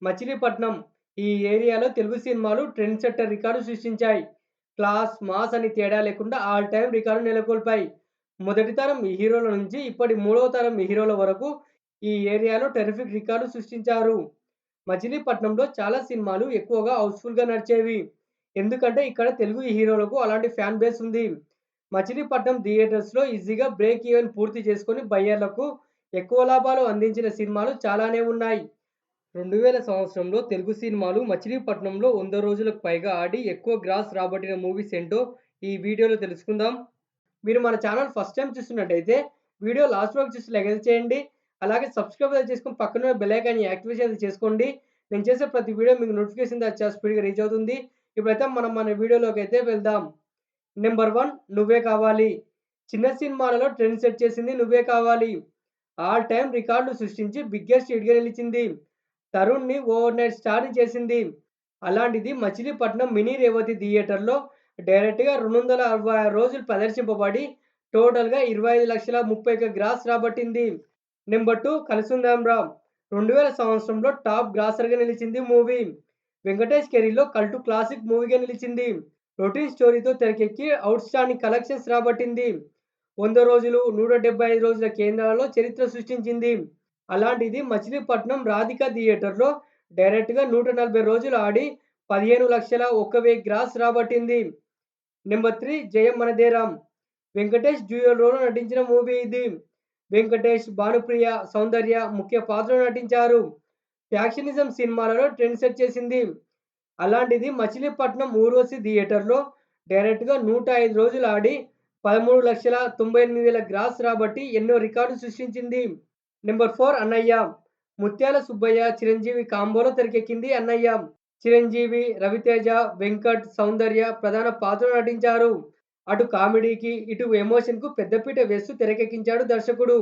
మచిలీపట్నం ఈ ఏరియాలో తెలుగు సినిమాలు ట్రెండ్ సెట్టర్ రికార్డు సృష్టించాయి. క్లాస్, మాస్ అని తేడా లేకుండా ఆల్ టైమ్ రికార్డు నెలకొల్పాయి. మొదటి తరం హీరోల నుంచి ఇప్పటి మూడవ తరం హీరోల వరకు ఈ ఏరియాలో టెర్రిఫిక్ రికార్డు సృష్టించారు. మచిలీపట్నంలో చాలా సినిమాలు ఎక్కువగా హౌస్‌ఫుల్‌గా నడిచేవి. ఎందుకంటే ఇక్కడ తెలుగు హీరోలకు అలాంటి ఫ్యాన్ బేస్ ఉంది. మచిలీపట్నం థియేటర్స్‌లో ఈజీగా బ్రేక్ ఈవెన్ పూర్తి చేసుకొని బయ్యర్లకు ఎక్కువ లాభాలు అందించిన సినిమాలు చాలానే ఉన్నాయి. 2000 సంవత్సరంలో తెలుగు సినిమాలు మచిలీపట్నంలో 100 రోజులకు పైగా ఆడి ఎక్కువ గ్రాస్ రాబట్టిన మూవీస్ ఏంటో ఈ వీడియోలో తెలుసుకుందాం. మీరు మన ఛానల్ ఫస్ట్ టైమ్ చూస్తున్నట్టయితే వీడియో లాస్ట్ వరకు చూసి లైక్ చేయండి. అలాగే సబ్స్క్రైబ్ అయితే చేసుకొని పక్కన బెల్ ఐకాన్ని యాక్టివేషన్ అయితే చేసుకోండి. నేను చేసే ప్రతి వీడియో మీకు నోటిఫికేషన్ ద్వారా చాలా స్పీడ్‌గా రీచ్ అవుతుంది. ఇప్పుడైతే మనం మన వీడియోలోకి అయితే వెళ్దాం. నెంబర్ 1 నువ్వే కావాలి. చిన్న సినిమాలలో ట్రెండ్ సెట్ చేసింది నువ్వే కావాలి. ఆల్ టైమ్ రికార్డులు సృష్టించి బిగ్గెస్ట్ హిట్‌గా నిలిచింది. తరుణ్‌ని ఓవర్‌నైట్ స్టార్‌ని చేసింది. అలాంటిది మచిలీపట్నం మినీ రేవతి థియేటర్‌లో డైరెక్ట్‌గా 266 రోజులు ప్రదర్శింపబడి టోటల్‌గా 25,30,000 గ్రాస్ రాబట్టింది. నెంబర్ 2 కలిసుందాం రా. 2000 సంవత్సరంలో టాప్ గ్రాసర్‌గా నిలిచింది మూవీ. వెంకటేష్ కెరీర్‌లో కల్ట్ క్లాసిక్ మూవీగా నిలిచింది. రొటీన్ స్టోరీతో తెరకెక్కి ఔట్‌స్టాండింగ్ కలెక్షన్స్ రాబట్టింది. 100 రోజులు, 175 రోజుల కేంద్రాలలో చరిత్ర సృష్టించింది. అలాంటిది మచిలీపట్నం రాధిక థియేటర్‌లో డైరెక్ట్‌గా 140 రోజులు ఆడి 15,01,000 గ్రాస్ రాబట్టింది. నెంబర్ 3 జయం మనదేరాం. వెంకటేష్ డ్యూయల్ రోల్‌లో నటించిన మూవీ ఇది. వెంకటేష్, భానుప్రియ, సౌందర్య ముఖ్య పాత్రలో నటించారు. ఫ్యాక్షనిజం సినిమాలలో ట్రెండ్ సెట్ చేసింది. అలాంటిది మచిలీపట్నం ఊర్వశి థియేటర్‌లో డైరెక్ట్‌గా 105 రోజులు ఆడి 13,98,000 గ్రాస్ రాబట్టి ఎన్నో రికార్డులు సృష్టించింది. నెంబర్ 4 అన్నయ్య. ముత్యాల సుబ్బయ్య, చిరంజీవి కాంబోలో తెరకెక్కింది అన్నయ్య. చిరంజీవి, రవితేజ, వెంకట్, సౌందర్య ప్రధాన పాత్రలో నటించారు. అటు కామెడీకి, ఇటు ఎమోషన్‌కు పెద్దపీట వేస్తూ తెరకెక్కించాడు దర్శకుడు.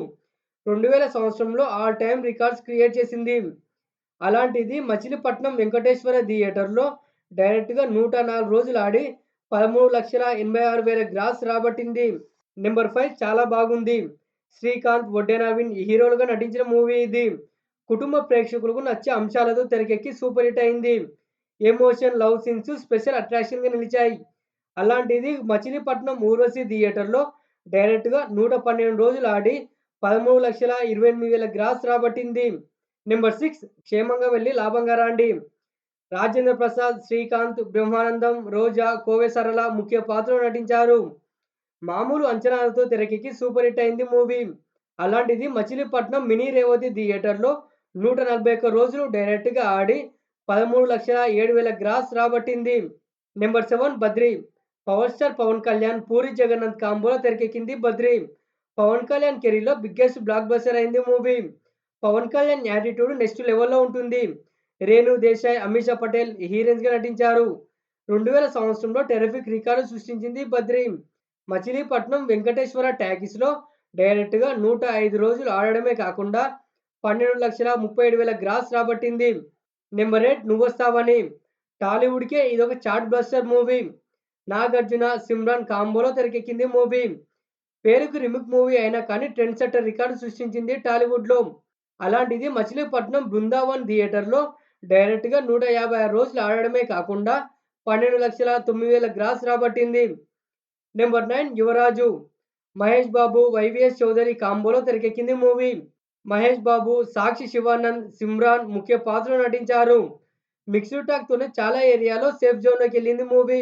2000 సంవత్సరంలో ఆల్ టైమ్ రికార్డ్స్ క్రియేట్ చేసింది. అలాంటిది మచిలీపట్నం వెంకటేశ్వర థియేటర్‌లో డైరెక్ట్‌గా 104 రోజులు ఆడి 13,86,000 గ్రాస్ రాబట్టింది. నెంబర్ 5 చాలా బాగుంది. శ్రీకాంత్, ఒడ్డె నవీన్ హీరోలుగా నటించిన మూవీ ఇది. కుటుంబ ప్రేక్షకులకు నచ్చే అంశాలతో తెరకెక్కి సూపర్ హిట్ అయింది. ఎమోషన్, లవ్ సీన్స్ స్పెషల్ అట్రాక్షన్‌గా నిలిచాయి. అలాంటిది మచిలీపట్నం ఊర్వశి థియేటర్‌లో డైరెక్ట్‌గా 112 రోజులు ఆడి 13,28,000 గ్రాస్ రాబట్టింది. నెంబర్ 6 క్షేమంగా వెళ్లి లాభంగా రాండి. రాజేంద్ర ప్రసాద్, శ్రీకాంత్, బ్రహ్మానందం, రోజా, కోవె సరళ ముఖ్య పాత్రలో నటించారు. మామూలు అంచనాలతో తెరకెక్కి సూపర్ హిట్ అయింది మూవీ. అలాంటిది మచిలీపట్నం మినీ రేవతి థియేటర్‌లో 141 రోజులు డైరెక్ట్‌గా ఆడి 13,07,000 గ్రాస్ రాబట్టింది. Number 7 Badri. Power star Pawan Kalyan, Puri Jagannadh కాంబోలో తెరకెక్కింది బద్రి. పవన్ కళ్యాణ్ కెరీర్‌లో బిగ్గెస్ట్ బ్లాక్ బస్టర్ అయింది movie. Pawan Kalyan attitude next లెవెల్‌లో ఉంటుంది. రేణు దేశాయ్, అమీషా పటేల్ హీరోయిన్స్‌గా నటించారు. 2000 సంవత్సరంలో టెర్రిఫిక్ రికార్డు సృష్టించింది బద్రి. మచిలీపట్నం వెంకటేశ్వర టాకీస్‌లో డైరెక్ట్‌గా 105 రోజులు ఆడడమే కాకుండా 12,37,000 గ్రాస్ రాబట్టింది. నెంబర్ 8 నువ్వొస్తావని. టాలీవుడ్‌కే ఇదొక chartbuster movie. Nagarjuna, Simran కాంబోలో తెరకెక్కింది మూవీ. పేరుకు రీమేక్ మూవీ అయినా కానీ ట్రెండ్ సెట్టర్ రికార్డు సృష్టించింది టాలీవుడ్‌లో. అలాంటిది మచిలీపట్నం బృందావన్ థియేటర్‌లో డైరెక్ట్‌గా 156 రోజులు ఆడడమే కాకుండా 12,09,000 గ్రాస్ రాబట్టింది. నెంబర్ 9 యువరాజు. మహేష్ బాబు, వైవీఎస్ చౌదరి కాంబోలో తెరకెక్కింది మూవీ. మహేష్ బాబు, సాక్షి శివానంద్, సిమ్రాన్ ముఖ్య పాత్రలో నటించారు. మిక్స్డ్ టాక్‌తోనే చాలా ఏరియాలో సేఫ్ జోన్‌లోకెళ్ళింది మూవీ.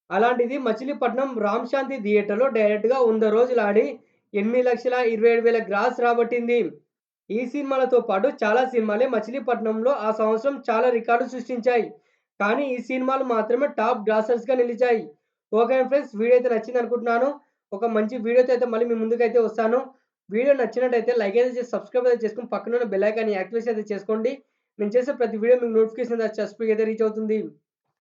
అలాంటిది మచిలీపట్నం రామ్ శాంతి థియేటర్‌లో డైరెక్ట్‌గా 100 రోజులు ఆడి 8,27,000 గ్రాస్ రాబట్టింది. ఈ సినిమాలతో పాటు చాలా సినిమాలే మచిలీపట్నంలో ఆ సంవత్సరం చాలా రికార్డులు సృష్టించాయి. కానీ ఈ సినిమాలు మాత్రమే టాప్ గ్రాసర్స్‌గా నిలిచాయి. ఓకే ఫ్రెండ్స్, వీడియో అయితే నచ్చిందనుకుంటున్నాను. ఒక మంచి వీడియోతో అయితే మళ్ళీ మీ ముందుకైతే వస్తాను. వీడియో నచ్చినట్టయితే లైక్ అయితే చేసి సబ్స్క్రైబ్ అయితే చేసుకొని పక్కనున్న బెల్ ఐకాన్ని యాక్టివేషన్ అయితే చేసుకోండి. నేను చేసే ప్రతి వీడియో మీకు నోటిఫికేషన్ వచ్చి స్పీడ్‌గా అయితే రీచ్ అవుతుంది.